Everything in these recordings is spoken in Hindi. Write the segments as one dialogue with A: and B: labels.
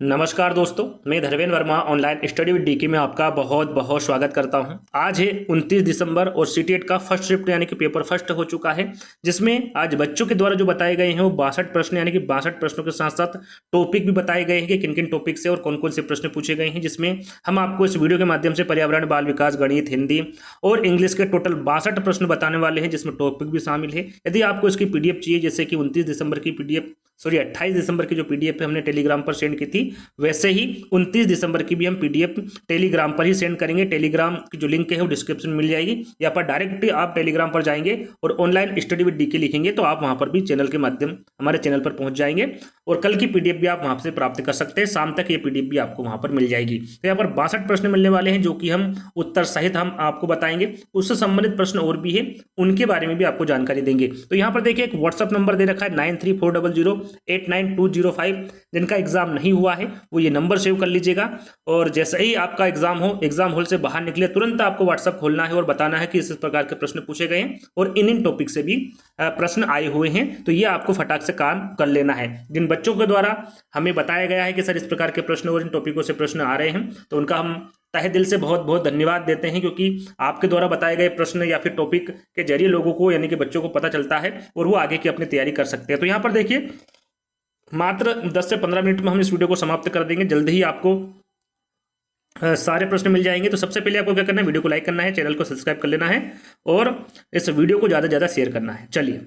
A: नमस्कार दोस्तों, मैं Dharmendra Verma online study with DK में आपका बहुत बहुत स्वागत करता हूं। आज है 29 दिसंबर और सीटीएट का फर्स्ट शिफ्ट यानी कि पेपर फर्स्ट हो चुका है, जिसमें आज बच्चों के द्वारा जो बताए गए हैं वो 62 प्रश्न यानी कि 62 प्रश्नों के साथ साथ टॉपिक भी बताए गए हैं कि किन किन टॉपिक से और कौन कौन से प्रश्न पूछे गए हैं, जिसमें हम आपको इस वीडियो के माध्यम से पर्यावरण, बाल विकास, गणित, हिंदी और इंग्लिश के टोटल 62 प्रश्न बताने वाले हैं, जिसमें टॉपिक भी शामिल है। यदि आपको इसकी पीडीएफ चाहिए, जैसे कि 29 दिसंबर की पीडीएफ 28 दिसंबर की जो पीडीएफ हमने टेलीग्राम पर सेंड की थी, वैसे ही 29 दिसंबर की भी हम पीडीएफ टेलीग्राम पर ही सेंड करेंगे। टेलीग्राम की जो लिंक है वो डिस्क्रिप्शन में मिल जाएगी, या पर डायरेक्ट आप टेलीग्राम पर जाएंगे और ऑनलाइन स्टडी विद डीके लिखेंगे तो आप वहां पर भी चैनल के माध्यम हमारे चैनल पर पहुंच जाएंगे और कल की पीडीएफ भी आप वहां से प्राप्त कर सकते हैं। शाम तक ये पीडीएफ भी आपको वहां पर मिल जाएगी। तो यहाँ पर 62 प्रश्न मिलने वाले हैं, जो कि हम उत्तर सहित हम आपको बताएंगे। उससे संबंधित प्रश्न और भी है, उनके बारे में भी आपको जानकारी देंगे। तो यहाँ पर देखिए, एक व्हाट्सअप नंबर दे रखा है 9340089205। जिनका एग्जाम नहीं हुआ है वो ये नंबर सेव कर लीजिएगा, और जैसे ही आपका एग्जाम हो, एग्जाम हॉल से बाहर निकले तुरंत आपको व्हाट्सअप खोलना है और बताना है कि इस प्रकार के प्रश्न पूछे गए हैं और इन टॉपिक से भी प्रश्न आए हुए हैं। तो ये आपको फटाक से काम कर लेना है। जिन बच्चों के द्वारा हमें बताया गया है कि सर इस प्रकार के प्रश्न और इन टॉपिकों से प्रश्न आ रहे हैं, तो उनका हम तहे दिल से बहुत बहुत धन्यवाद देते हैं, क्योंकि आपके द्वारा बताए गए प्रश्न या फिर टॉपिक के जरिए लोगों को यानी कि बच्चों को पता चलता है और वो आगे की अपनी तैयारी कर सकते हैं। तो यहाँ पर देखिए, मात्र 10 से 15 मिनट में हम इस वीडियो को समाप्त कर देंगे। जल्द ही आपको सारे प्रश्न मिल जाएंगे। तो सबसे पहले आपको क्या करना है, वीडियो को लाइक करना है, चैनल को सब्सक्राइब कर लेना है और इस वीडियो को ज़्यादा से ज़्यादा शेयर करना है। चलिए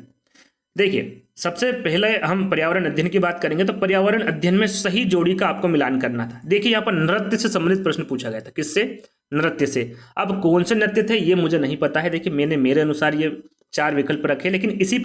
A: देखिए, सबसे पहले हम पर्यावरण अध्ययन की बात करेंगे। तो पर्यावरण अध्ययन में सही जोड़ी का आपको मिलान करना था। देखिए, यहाँ पर नृत्य से संबंधित प्रश्न पूछा गया था। किससे? नृत्य से। अब कौन से नृत्य थे ये मुझे नहीं पता है। देखिए, मैंने मेरे अनुसार ये 4 विकल्प रखे, लेकिन इसी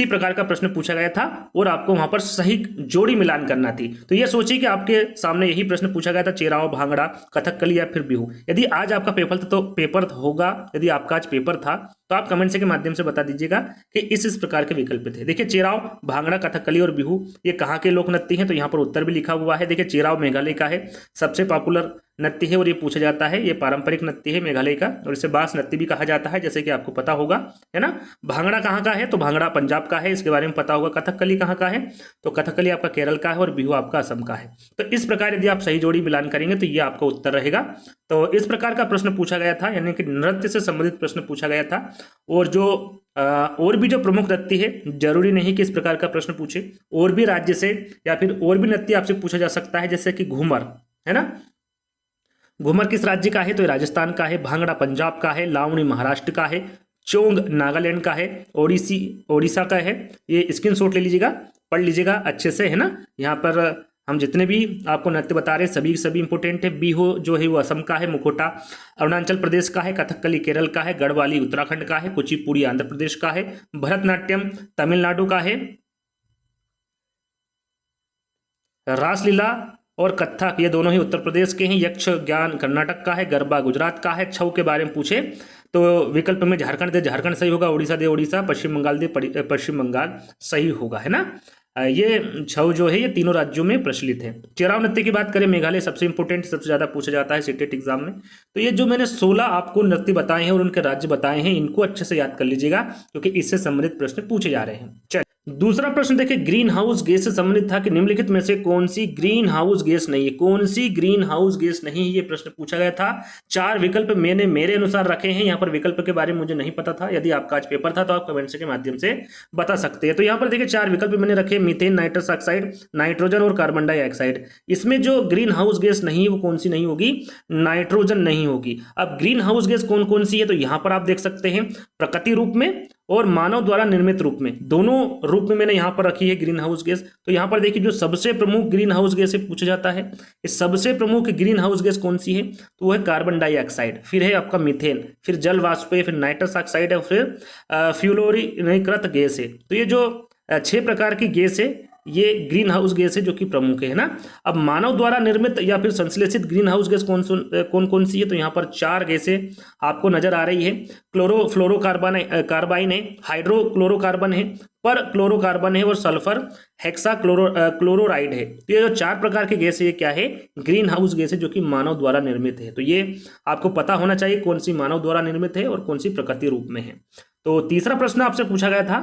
A: प्रकार का प्रश्न पूछा गया था और आपको वहां पर सही जोड़ी मिलान करना थी। तो ये सोचिए कि आपके सामने यही प्रश्न पूछा गया था, चेराव, भांगड़ा, कथकली या फिर बिहू। यदि आज आपका पेपर था तो पेपर होगा, यदि आपका आज पेपर था तो आप कमेंट से के माध्यम से बता दीजिएगा कि इस प्रकार के विकल्प थे। देखिए, चेराव, भांगड़ा, कथकली और बिहू ये कहाँ के लोक नृत्य हैं, तो यहाँ पर उत्तर भी लिखा हुआ है। देखिए, चेराव मेघालय का है, सबसे पॉपुलर नृत्य है और ये पूछा जाता है, ये पारंपरिक नृत्य है मेघालय का और इसे बास नृत्य भी कहा जाता है, जैसे कि आपको पता होगा, है ना। भांगड़ा कहाँ का है, तो भांगड़ा पंजाब का है, इसके बारे में पता होगा। कथकली कहाँ का है, तो कथकली आपका केरल का है और बिहू आपका असम का है। तो इस प्रकार यदि आप सही जोड़ी मिलान करेंगे तो ये आपका उत्तर रहेगा। तो इस प्रकार का प्रश्न पूछा गया था, यानी कि नृत्य से संबंधित प्रश्न पूछा गया था। और भी जो प्रमुख नृत्य है, जरूरी नहीं कि इस प्रकार का प्रश्न पूछे, और भी राज्य से या फिर और भी नृत्य आपसे पूछा जा सकता है, जैसे कि घूमर, है ना। घूमर किस राज्य का है, तो राजस्थान का है। भांगड़ा पंजाब का है। लावणी महाराष्ट्र का है। चोंग नागालैंड का है। ओडिशा का है। ये स्क्रीनशॉट ले लीजिएगा, पढ़ लीजिएगा अच्छे से, है ना। यहाँ पर हम जितने भी आपको नृत्य बता रहे हैं सभी इंपोर्टेंट है। बिहू जो है वो असम का है। मुखोटा अरुणाचल प्रदेश का है। कथकली केरल का है। गढ़वाली उत्तराखंड का है। कुचिपुड़ी आंध्र प्रदेश का है। भरतनाट्यम तमिलनाडु का है। रासलीला और कथक ये दोनों ही उत्तर प्रदेश के हैं। यक्ष ज्ञान कर्नाटक का है। गरबा गुजरात का है। छऊ के बारे में पूछे तो विकल्प में झारखंड दे झारखंड सही होगा। उड़ीसा दे उड़ीसा। पश्चिम बंगाल दे पश्चिम बंगाल सही होगा, है ना। ये छऊ जो है ये तीनों राज्यों में प्रचलित है। चेराव नृत्य की बात करें, मेघालय सबसे इंपोर्टेंट, सबसे ज्यादा पूछा जाता है सीटेट एग्जाम में। तो ये जो मैंने 16 आपको नृत्य बताए हैं और उनके राज्य बताए हैं, इनको अच्छे से याद कर लीजिएगा, क्योंकि इससे संबंधित प्रश्न पूछे जा रहे हैं। चलिए दूसरा प्रश्न देखिए, ग्रीन हाउस गैस से संबंधित था कि निम्नलिखित में से कौन सी ग्रीन हाउस गैस नहीं है। कौन सी ग्रीन हाउस गैस नहीं है, ये प्रश्न पूछा गया था। 4 विकल्प मैंने मेरे अनुसार रखे हैं। यहाँ पर विकल्प के बारे में मुझे नहीं पता था। यदि आपका आज पेपर था तो आप कमेंट के माध्यम से बता सकते हैं। तो यहाँ पर देखिए 4 विकल्प मैंने रखे, मीथेन, नाइट्रस ऑक्साइड, नाइट्रोजन और कार्बन डाइऑक्साइड। इसमें जो ग्रीन हाउस गैस नहीं है वो कौन सी नहीं होगी, नाइट्रोजन नहीं होगी। अब ग्रीन हाउस गैस कौन कौन सी है, तो यहाँ पर आप देख सकते हैं प्राकृतिक रूप में और मानव द्वारा निर्मित रूप में, दोनों रूप में मैंने यहाँ पर रखी है ग्रीन हाउस गैस। तो यहाँ पर देखिए, जो सबसे प्रमुख ग्रीन हाउस गैस से पूछा जाता है, इस सबसे प्रमुख ग्रीन हाउस गैस कौन सी है, तो वो है कार्बन डाइऑक्साइड, फिर है आपका मीथेन, फिर जल वाष्प है, फिर नाइट्रस ऑक्साइड है, फिर फ्लोरीकृत गैस है। तो ये जो 6 प्रकार की गैस है ये ग्रीन हाउस गैस है जो कि प्रमुख है ना। अब मानव द्वारा निर्मित या फिर संश्लेषित ग्रीन हाउस गैस कौन कौन सी है, तो यहाँ पर 4 गैसें आपको नजर आ रही है। कार्बाइन है, हाइड्रोक्लोरोकार्बन है, पर क्लोरोकार्बन है और सल्फर हेक्सा क्लोरोराइड है। तो ये जो 4 प्रकार की गैस है ये क्या है, ग्रीन हाउस गैस है जो कि मानव द्वारा निर्मित है। तो ये आपको पता होना चाहिए कौन सी मानव द्वारा निर्मित है और कौन सी प्रकृति रूप में है। तो तीसरा प्रश्न आपसे पूछा गया था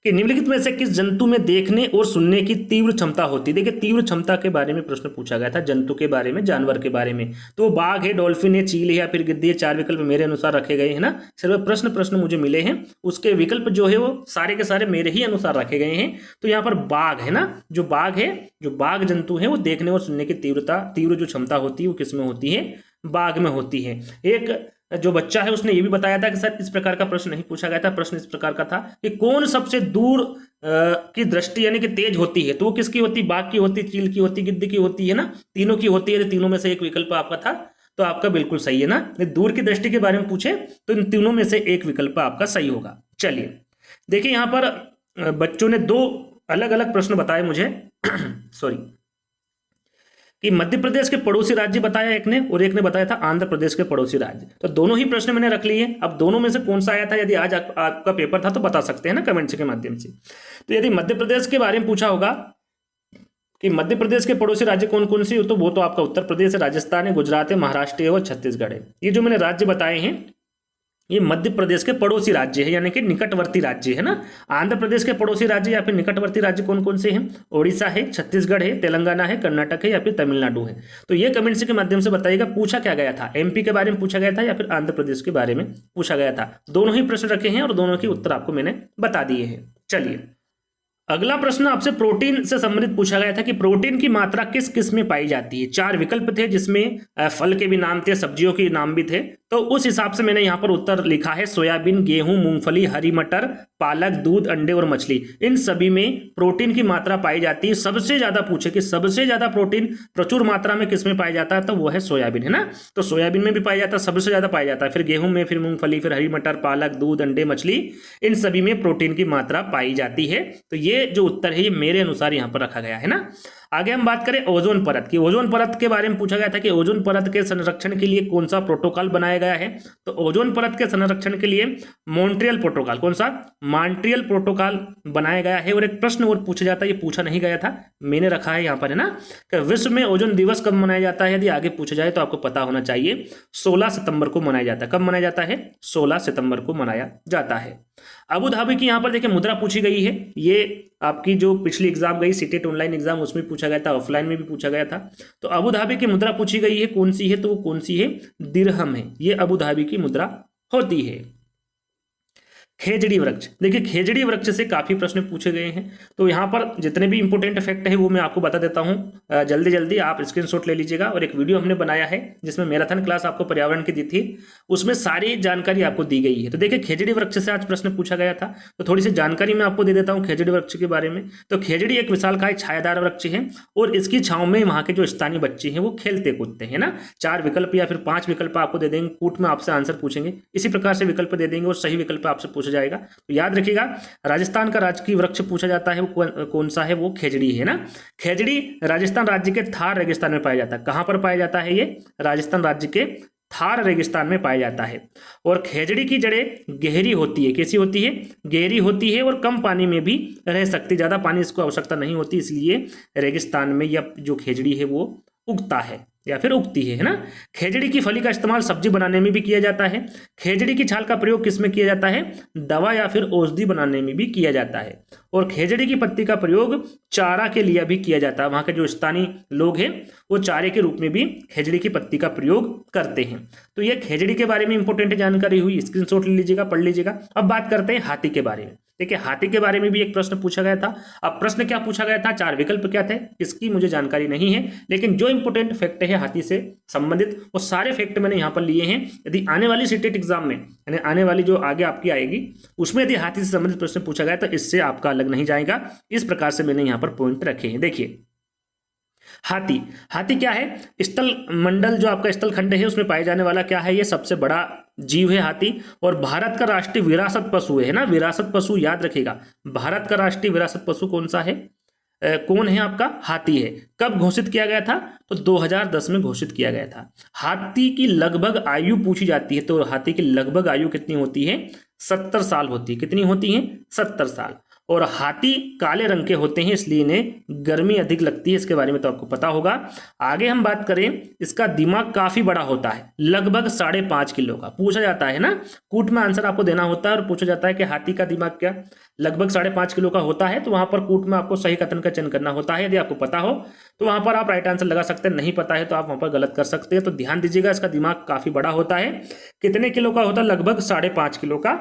A: कि निम्नलिखित में से किस जंतु में देखने और सुनने की तीव्र क्षमता होती है। देखिए तीव्र क्षमता के बारे में प्रश्न पूछा गया था, जंतु के बारे में, जानवर के बारे में। तो बाघ है, डॉल्फिन है, चील है या फिर गिद्धी है। 4 विकल्प मेरे अनुसार रखे गए हैं ना, सिर्फ प्रश्न मुझे मिले हैं, उसके विकल्प जो है वो सारे के सारे मेरे ही अनुसार रखे गए हैं। तो यहाँ पर बाघ है ना, जो बाघ है, जो बाघ जंतु है वो देखने और सुनने की तीव्र जो क्षमता होती है वो किसमें होती है, बाघ में होती है। एक जो बच्चा है उसने ये भी बताया था कि सर इस प्रकार का प्रश्न नहीं पूछा गया था, प्रश्न इस प्रकार का था कि कौन सबसे दूर की दृष्टि यानी कि तेज होती है, तो वो किसकी होती, बाघ की होती, चील की होती, गिद्ध की होती है ना, तीनों की होती है। तो तीनों में से एक विकल्प आपका था, तो आपका बिल्कुल सही है ना। दूर की दृष्टि के बारे में पूछे तो इन तीनों में से एक विकल्प आपका सही होगा। चलिए देखिए यहाँ पर बच्चों ने 2 अलग अलग प्रश्न बताए मुझे सॉरी, कि मध्य प्रदेश के पड़ोसी राज्य बताया एक ने, और एक ने बताया था आंध्र प्रदेश के पड़ोसी राज्य। तो दोनों ही प्रश्न मैंने रख लिए। अब दोनों में से कौन सा आया था, यदि आज आपका पेपर था तो बता सकते हैं ना कमेंट्स के माध्यम से। तो यदि मध्य प्रदेश के बारे में पूछा होगा कि मध्य प्रदेश के पड़ोसी राज्य कौन कौन से, तो वो तो आपका उत्तर प्रदेश है, राजस्थान है, गुजरात है, महाराष्ट्र है और छत्तीसगढ़ है। ये जो मैंने राज्य बताए हैं ये मध्य प्रदेश के पड़ोसी राज्य है, यानी कि निकटवर्ती राज्य है ना। आंध्र प्रदेश के पड़ोसी राज्य या फिर निकटवर्ती राज्य कौन कौन से हैं, ओडिशा है, छत्तीसगढ़ है, तेलंगाना है, कर्नाटक है या फिर तमिलनाडु है। तो ये कमेंट्स के माध्यम से बताइएगा पूछा क्या गया था, एमपी के बारे में पूछा गया था या फिर आंध्र प्रदेश के बारे में पूछा गया था। दोनों ही प्रश्न रखे हैं और दोनों के उत्तर आपको मैंने बता दिए हैं। चलिए अगला प्रश्न आपसे प्रोटीन से संबंधित पूछा गया था कि प्रोटीन की मात्रा किस किस में पाई जाती है। 4 विकल्प थे जिसमें फल के भी नाम थे, सब्जियों के नाम भी थे। तो उस हिसाब से मैंने यहाँ पर उत्तर लिखा है, सोयाबीन, गेहूं, मूंगफली, हरी मटर, पालक, दूध, अंडे और मछली, इन सभी में प्रोटीन की मात्रा पाई जाती है। सबसे ज्यादा पूछे कि सबसे ज्यादा प्रोटीन प्रचुर मात्रा में किसमें पाया जाता है, तो वो है सोयाबीन है ना। तो सोयाबीन में भी पाया जाता है, सबसे ज्यादा पाया जाता है, फिर गेहूं में, फिर मूंगफली, फिर हरी मटर, पालक, दूध, अंडे, मछली, इन सभी में प्रोटीन की मात्रा पाई जाती है। तो ये जो उत्तर है ये मेरे अनुसार यहाँ पर रखा गया है ना। आगे हम बात करें ओजोन परत की। ओजोन परत के बारे में पूछा गया था कि ओजोन परत के संरक्षण के लिए कौन सा प्रोटोकॉल बनाया गया है। तो ओजोन परत के संरक्षण के लिए मॉन्ट्रियल प्रोटोकॉल, कौन सा, मॉन्ट्रियल प्रोटोकॉल बनाया गया है। और एक प्रश्न और पूछा जाता है, ये पूछा नहीं गया था, मैंने रखा है यहाँ पर है ना, कि विश्व में ओजोन दिवस कब मनाया जाता है। यदि आगे पूछा जाए तो आपको पता होना चाहिए, 16 सितंबर को मनाया जाता है। कब मनाया जाता है, 16 सितंबर को मनाया जाता है। अबू धाबी की यहाँ पर देखिए मुद्रा पूछी गई है। ये आपकी जो पिछली एग्जाम गई सीटेट ऑनलाइन एग्जाम, उसमें पूछा गया था, ऑफलाइन में भी पूछा गया था। तो अबू धाबी की मुद्रा पूछी गई है, कौन सी है, तो वो कौन सी है, दिरहम है। ये अबू धाबी की मुद्रा होती है। खेजड़ी वृक्ष, देखिए खेजड़ी वृक्ष से काफी प्रश्न पूछे गए हैं। तो यहाँ पर जितने भी इंपोर्टेंट फैक्ट है वो मैं आपको बता देता हूँ, जल्दी जल्दी आप स्क्रीनशॉट ले लीजिएगा। और एक वीडियो हमने बनाया है जिसमें मैराथन क्लास आपको पर्यावरण की दी थी, उसमें सारी जानकारी आपको दी गई है। तो देखिए खेजड़ी वृक्ष से आज प्रश्न पूछा गया था, तो थोड़ी सी जानकारी मैं आपको दे देता हूँ खेजड़ी वृक्ष के बारे में। तो खेजड़ी एक विशालकाय छायादार वृक्ष है और इसकी छांव में वहाँ के जो स्थानीय बच्चे हैं वो खेलते कूदते हैं ना। 4 विकल्प या फिर 5 विकल्प आपको दे देंगे, कूट में आपसे आंसर पूछेंगे, इसी प्रकार से विकल्प दे देंगे और सही विकल्प आपसे पूछा जाएगा। तो याद रखिएगा, राजस्थान का राजकीय वृक्ष पूछा जाता है, वो कौन सा है, वो खेजड़ी है ना। खेजड़ी राजस्थान राज्य के थार रेगिस्तान में पाया जाता है। कहां पर पाया जाता है, ये राजस्थान राज्य के थार रेगिस्तान में पाया जाता है। और खेजड़ी की जड़ें गहरी होती है, कैसी होती है, गहरी होती है और कम पानी में भी रह सकती, ज्यादा पानी इसको आवश्यकता नहीं होती, इसलिए रेगिस्तान में यह जो खेजड़ी है वो उगता है या फिर उगती है ना। खेजड़ी की फली का इस्तेमाल सब्जी बनाने में भी किया जाता है। खेजड़ी की छाल का प्रयोग किसमें किया जाता है, दवा या फिर औषधि बनाने में भी किया जाता है। और खेजड़ी की पत्ती का प्रयोग चारा के लिए भी किया जाता है। वहाँ के जो स्थानीय लोग हैं वो चारे के रूप में भी खेजड़ी की पत्ती का प्रयोग करते हैं। तो ये खेजड़ी के बारे में इंपॉर्टेंट जानकारी हुई, स्क्रीनशॉट ले लीजिएगा, पढ़ लीजिएगा। अब बात करते हैं हाथी के बारे में। देखिए हाथी के बारे में भी एक प्रश्न पूछा गया था। अब प्रश्न क्या पूछा गया था, 4 विकल्प क्या थे, इसकी मुझे जानकारी नहीं है, लेकिन जो इंपॉर्टेंट फैक्ट है हाथी से संबंधित वो सारे फैक्ट मैंने यहाँ पर लिए हैं। यदि आने वाली सीटेट एग्जाम में, यानी आने वाली जो आगे आपकी आएगी, उसमें यदि हाथी से संबंधित प्रश्न पूछा गया तो इससे आपका अलग नहीं जाएगा। इस प्रकार से मैंने यहाँ पर पॉइंट रखे हैं। देखिए हाथी, हाथी क्या है, स्थल मंडल जो आपका स्थल खंड है उसमें पाए जाने वाला क्या है, ये सबसे बड़ा जीव है हाथी। और भारत का राष्ट्रीय विरासत पशु है ना, विरासत पशु याद रखिएगा। भारत का राष्ट्रीय विरासत पशु कौन सा है, कौन है आपका, हाथी है। कब घोषित किया गया था, तो 2010 में घोषित किया गया था। हाथी की लगभग आयु पूछी जाती है, तो हाथी की लगभग आयु कितनी होती है, 70 साल होती है। कितनी होती है, 70 साल। और हाथी काले रंग के होते हैं, इसलिए इन्हें गर्मी अधिक लगती है, इसके बारे में तो आपको पता होगा। आगे हम बात करें, इसका दिमाग काफी बड़ा होता है, लगभग 5.5 किलो का। पूछा जाता है ना, कूट में आंसर आपको देना होता है और पूछा जाता है कि हाथी का दिमाग क्या लगभग 5.5 किलो का होता है, तो वहां पर कूट में आपको सही कथन का चयन करना होता है। यदि आपको पता हो तो वहां पर आप राइट आंसर लगा सकते हैं, नहीं पता है तो आप वहां पर गलत कर सकते हैं। तो ध्यान दीजिएगा, इसका दिमाग काफी बड़ा होता है। कितने किलो का होता है? लगभग 5.5 किलो का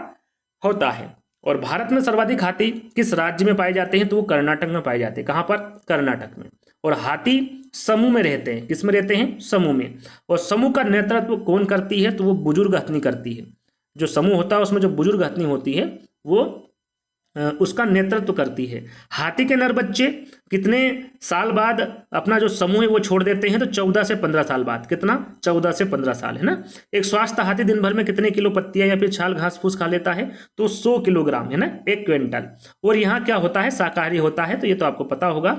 A: होता है। और भारत में सर्वाधिक हाथी किस राज्य में पाए जाते हैं? तो वो कर्नाटक में पाए जाते हैं। कहां पर? कर्नाटक में। और हाथी समूह में रहते हैं। किस में रहते हैं? समूह में। और समूह का नेतृत्व कौन करती है? तो वो बुजुर्ग हथनी करती है। जो समूह होता है उसमें जो बुजुर्ग हथनी होती है वो उसका नेतृत्व करती है। हाथी के नर बच्चे कितने साल बाद अपना जो समूह है वो छोड़ देते हैं? तो 14 से 15 साल बाद। कितना? 14 से 15 साल, है ना। एक स्वस्थ हाथी दिन भर में कितने किलो पत्तियां या फिर छाल घास फूस खा लेता है? तो 100 किलोग्राम, है ना, 1 क्विंटल। और यहाँ क्या होता है? शाकाहारी होता है, तो ये तो आपको पता होगा।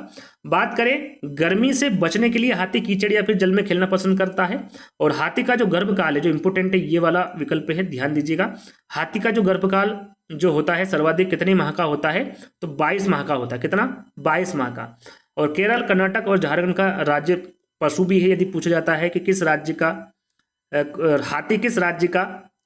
A: बात करें गर्मी से बचने के लिए हाथी कीचड़ या फिर जल में खेलना पसंद करता है। और हाथी का जो गर्भकाल है, जो इंपोर्टेंट है, ये वाला विकल्प है, ध्यान दीजिएगा। हाथी का जो गर्भकाल जो होता है सर्वाधिक कितने माह का होता है? तो 22 माह का होता है। कितना? 22 माह का। और केरल, कर्नाटक और झारखंड का राज्य पशु भी है। यदि पूछा जाता है कि किस राज्य का हाथी किस राज्य का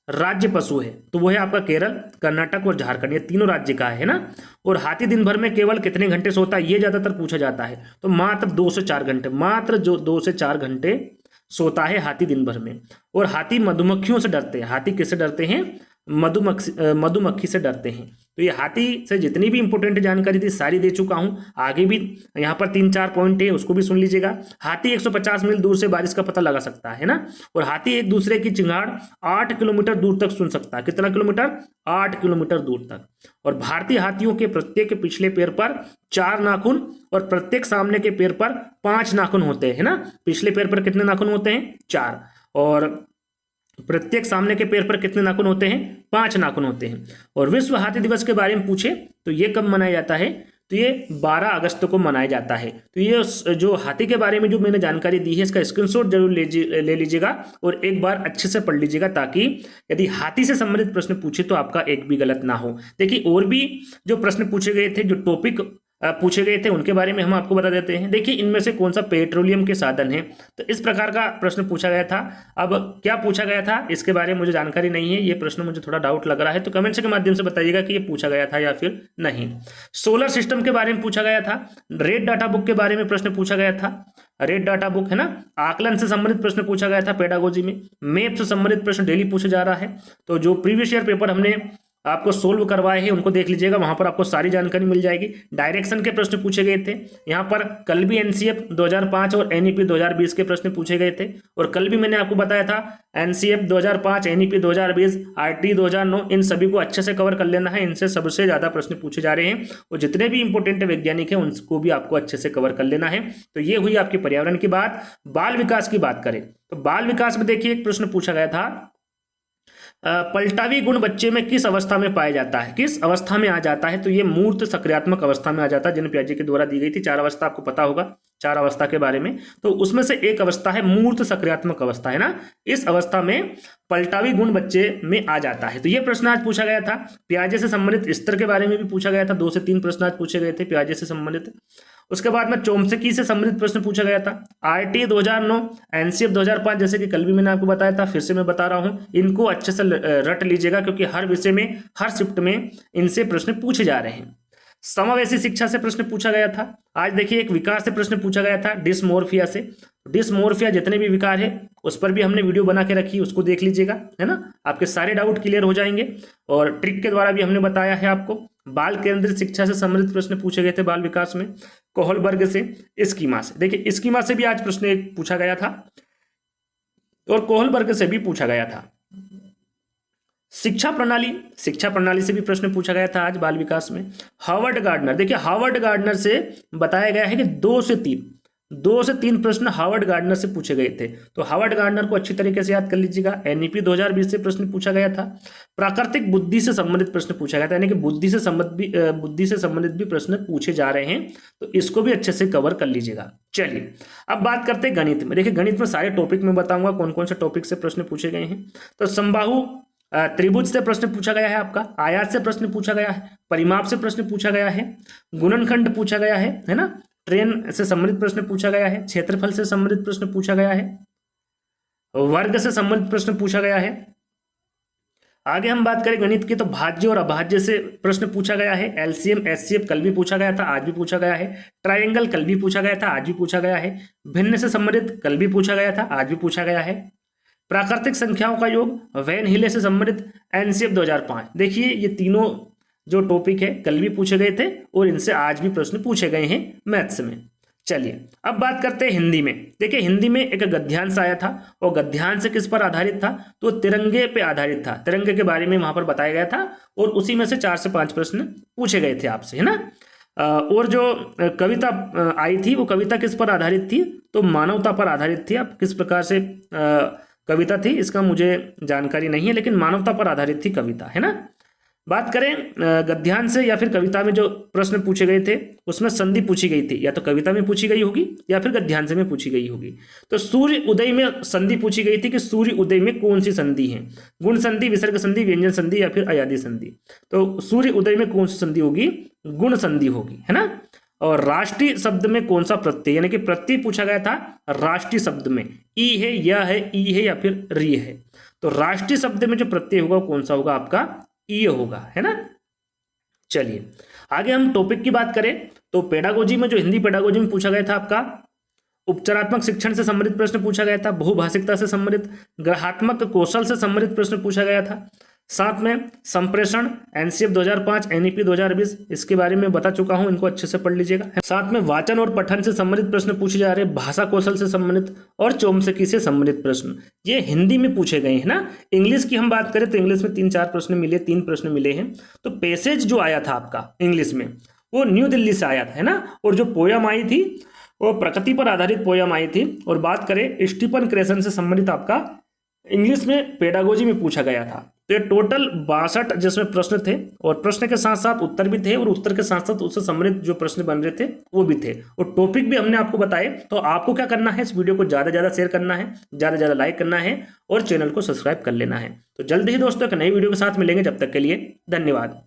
A: राज्य पशु है, तो वो है आपका केरल, कर्नाटक और झारखंड, ये तीनों राज्य का है ना। और हाथी दिन भर में केवल कितने घंटे सोता है? ये ज्यादातर पूछा जाता है। तो मात्र 2 से 4 घंटे, मात्र जो 2 से 4 घंटे सोता है हाथी दिन भर में। और हाथी मधुमक्खियों से डरते हैं। हाथी किससे डरते हैं? मधुमक्खी से डरते हैं। तो ये हाथी से जितनी भी इंपोर्टेंट जानकारी थी सारी दे चुका हूं। आगे भी यहाँ पर 3-4 पॉइंट है, उसको भी सुन लीजिएगा। हाथी 150 मील दूर से बारिश का पता लगा सकता है ना। और हाथी एक दूसरे की चिंगाड़ 8 किलोमीटर दूर तक सुन सकता है। कितना किलोमीटर? 8 किलोमीटर दूर तक। और भारतीय हाथियों के प्रत्येक पिछले पैर पर 4 नाखून और प्रत्येक सामने के पैर पर 5 नाखून होते हैं, है ना। पिछले पैर पर कितने नाखून होते हैं? 4। और प्रत्येक सामने के पैर पर कितने नाखून होते हैं? 5 नाखून होते हैं। और विश्व हाथी दिवस के बारे में पूछे तो ये कब मनाया जाता है? तो ये 12 अगस्त को मनाया जाता है। तो ये जो हाथी के बारे में जो मैंने जानकारी दी है इसका स्क्रीनशॉट जरूर ले लीजिएगा और एक बार अच्छे से पढ़ लीजिएगा, ताकि यदि हाथी से संबंधित प्रश्न पूछे तो आपका एक भी गलत ना हो। देखिए और भी जो प्रश्न पूछे गए थे, जो टॉपिक पूछे गए थे, उनके बारे में हम आपको बता देते हैं। देखिए इनमें से कौन सा पेट्रोलियम के साधन है, तो इस प्रकार का प्रश्न पूछा गया था। अब क्या पूछा गया था इसके बारे में मुझे जानकारी नहीं है, ये प्रश्न मुझे थोड़ा डाउट लग रहा है, तो कमेंट्स के माध्यम से बताइएगा कि ये पूछा गया था या फिर नहीं। सोलर सिस्टम के बारे में पूछा गया था। रेड डाटा बुक के बारे में प्रश्न पूछा गया था। रेड डाटा बुक है ना, आकलन से संबंधित प्रश्न पूछा गया था पेडागोजी में। मैप से संबंधित प्रश्न डेली पूछा जा रहा है। तो जो प्रीवियस ईयर पेपर हमने आपको सोल्व करवाए हैं उनको देख लीजिएगा, वहां पर आपको सारी जानकारी मिल जाएगी। डायरेक्शन के प्रश्न पूछे गए थे। यहाँ पर कल भी एनसीएफ 2005 और एनईपी 2020 के प्रश्न पूछे गए थे। और कल भी मैंने आपको बताया था एनसीएफ 2005, एनईपी 2020, आरटी 2009, इन सभी को अच्छे से कवर कर लेना है। इनसे सबसे ज्यादा प्रश्न पूछे जा रहे हैं और जितने भी इंपोर्टेंट वैज्ञानिक हैं उनको भी आपको अच्छे से कवर कर लेना है। तो ये हुई आपकी पर्यावरण की बात। बाल विकास की बात करें तो बाल विकास में देखिए एक प्रश्न पूछा गया था, पलटावी गुण बच्चे में किस अवस्था में पाया जाता है? किस अवस्था में आ जाता है? तो ये मूर्त सक्रियात्मक अवस्था में आ जाता है, जिन पियाजे के द्वारा दी गई थी। 4 अवस्था आपको पता होगा, 4 अवस्था के बारे में। तो उसमें से एक अवस्था है मूर्त सक्रियात्मक अवस्था, है ना। इस अवस्था में पलटावी गुण बच्चे में आ जाता है। तो ये प्रश्न आज पूछा गया था। पियाजे से संबंधित स्तर के बारे में भी पूछा गया था। 2 से 3 प्रश्न आज पूछे गए थे पियाजे से संबंधित। उसके बाद में चोम्स्की से संबंधित प्रश्न पूछा गया था। आरटी 2009, एनसीएफ 2005, जैसे कि कल भी मैंने आपको बताया था, फिर से मैं बता रहा हूं, इनको अच्छे से रट लीजिएगा क्योंकि हर विषय में, हर शिफ्ट में इनसे प्रश्न पूछे जा रहे हैं। समावेशी शिक्षा से प्रश्न पूछा गया था। आज देखिए एक विकार से प्रश्न पूछा गया था, डिस्मोर्फिया से। डिस्मोर्फिया जितने भी विकार है उस पर भी हमने वीडियो बना के रखी, उसको देख लीजिएगा, है ना। आपके सारे डाउट क्लियर हो जाएंगे। और ट्रिक के द्वारा भी हमने बताया है आपको। बाल केंद्रित शिक्षा से संबंधित प्रश्न पूछे गए थे बाल विकास में, कोहलबर्ग से, स्कीमा से। देखिए स्कीमा से भी आज प्रश्न एक पूछा गया था और कोहलबर्ग से भी पूछा गया था। शिक्षा प्रणाली से भी प्रश्न पूछा गया था आज बाल विकास में। हार्वर्ड गार्डनर, देखिए हार्वर्ड गार्डनर से बताया गया है कि 2 से 3 प्रश्न हार्वर्ड गार्डनर से पूछे गए थे। तो हार्वर्ड गार्डनर को अच्छी तरीके से याद कर लीजिएगा। एनईपी 2020 से प्रश्न पूछा गया था। प्राकृतिक बुद्धि से संबंधित प्रश्न पूछा गया था, यानी कि बुद्धि से संबंधित भी प्रश्न पूछे जा रहे हैं, तो इसको भी अच्छे से कवर कर लीजिएगा। चलिए अब बात करते हैं गणित में। देखिए गणित में सारे टॉपिक में बताऊंगा कौन कौन से टॉपिक से प्रश्न पूछे गए हैं। तो समबाहु त्रिभुज से प्रश्न पूछा गया है आपका, आयात से प्रश्न पूछा गया है, परिमाप से प्रश्न पूछा गया है, गुणनखंड पूछा गया है ना, ट्रेन से संबंधित प्रश्न पूछा गया है, क्षेत्रफल से संबंधित प्रश्न पूछा गया है, वर्ग से संबंधित प्रश्न पूछा गया है। आगे हम बात करें गणित की तो भाज्य और अभाज्य से प्रश्न पूछा गया है, एलसीएम एचसीएफ कल भी पूछा गया था, आज भी पूछा गया है, ट्रायंगल कल भी पूछा गया था, आज भी पूछा गया है, भिन्न से संबंधित कल भी पूछा गया था, आज भी पूछा गया है, प्राकृतिक संख्याओं का योग वैन हिले से संबंधित एनसीएफ 2005। देखिए ये तीनों जो टॉपिक है कल भी पूछे गए थे और इनसे आज भी प्रश्न पूछे गए हैं मैथ्स में। चलिए अब बात करते हैं हिंदी में। देखिए हिंदी में एक गद्यांश आया था और गद्यांश किस पर आधारित था, तो तिरंगे पे आधारित था, तिरंगे के बारे में वहां पर बताया गया था और उसी में से 4 से 5 प्रश्न पूछे गए थे आपसे, है ना। और जो कविता आई थी वो कविता किस पर आधारित थी, तो मानवता पर आधारित थी। अब किस प्रकार से कविता थी इसका मुझे जानकारी नहीं है, लेकिन मानवता पर आधारित थी कविता, है ना। बात करें गद्यांश से या फिर कविता में जो प्रश्न पूछे गए थे उसमें संधि पूछी गई थी, या तो कविता में पूछी गई होगी या फिर गद्यांश में पूछी गई होगी। तो सूर्य उदय में संधि पूछी गई थी कि सूर्य उदय में कौन सी संधि है, गुण संधि, विसर्ग संधि, व्यंजन संधि या फिर अयादी संधि। तो सूर्य उदय में कौन सी संधि होगी, गुण संधि होगी, है ना। और राष्ट्रीय शब्द में कौन सा प्रत्यय, यानी कि प्रत्यय पूछा गया था राष्ट्रीय शब्द में, ई है, या है, ई है या फिर री है। तो राष्ट्रीय शब्द में जो प्रत्यय होगा वो कौन सा होगा, आपका ई होगा, है ना। चलिए आगे हम टॉपिक की बात करें तो पेडागोजी में जो हिंदी पेडागोजी में पूछा गया था आपका उपचारात्मक शिक्षण से संबंधित प्रश्न पूछा गया था, बहुभाषिकता से संबंधित, ग्रहात्मक कौशल से संबंधित प्रश्न पूछा गया था। साथ में संप्रेषण एनसीएफ 2005 एनईपी 2020 इसके बारे में बता चुका हूं, इनको अच्छे से पढ़ लीजिएगा। साथ में वाचन और पठन से संबंधित प्रश्न पूछे जा रहे, भाषा कौशल से संबंधित और चौमसकी से संबंधित प्रश्न ये हिंदी में पूछे गए हैं ना। इंग्लिश की हम बात करें तो इंग्लिश में 3-4 प्रश्न मिले, 3 प्रश्न मिले हैं। तो पैसेज जो आया था आपका इंग्लिश में वो न्यू दिल्ली से आया था, है ना। और जो पोयम आई थी वो प्रकृति पर आधारित पोयम आई थी। और बात करें स्टीफन क्रेसन से संबंधित आपका इंग्लिश में पेडागोजी में पूछा गया था। तो ये टोटल 62 जिसमें प्रश्न थे और प्रश्न के साथ साथ उत्तर भी थे और उत्तर के साथ साथ उससे संबंधित जो प्रश्न बन रहे थे वो भी थे और टॉपिक भी हमने आपको बताए। तो आपको क्या करना है, इस वीडियो को ज़्यादा से ज़्यादा शेयर करना है, ज़्यादा से ज़्यादा लाइक करना है और चैनल को सब्सक्राइब कर लेना है। तो जल्द ही दोस्तों एक नई वीडियो के साथ मिलेंगे, जब तक के लिए धन्यवाद।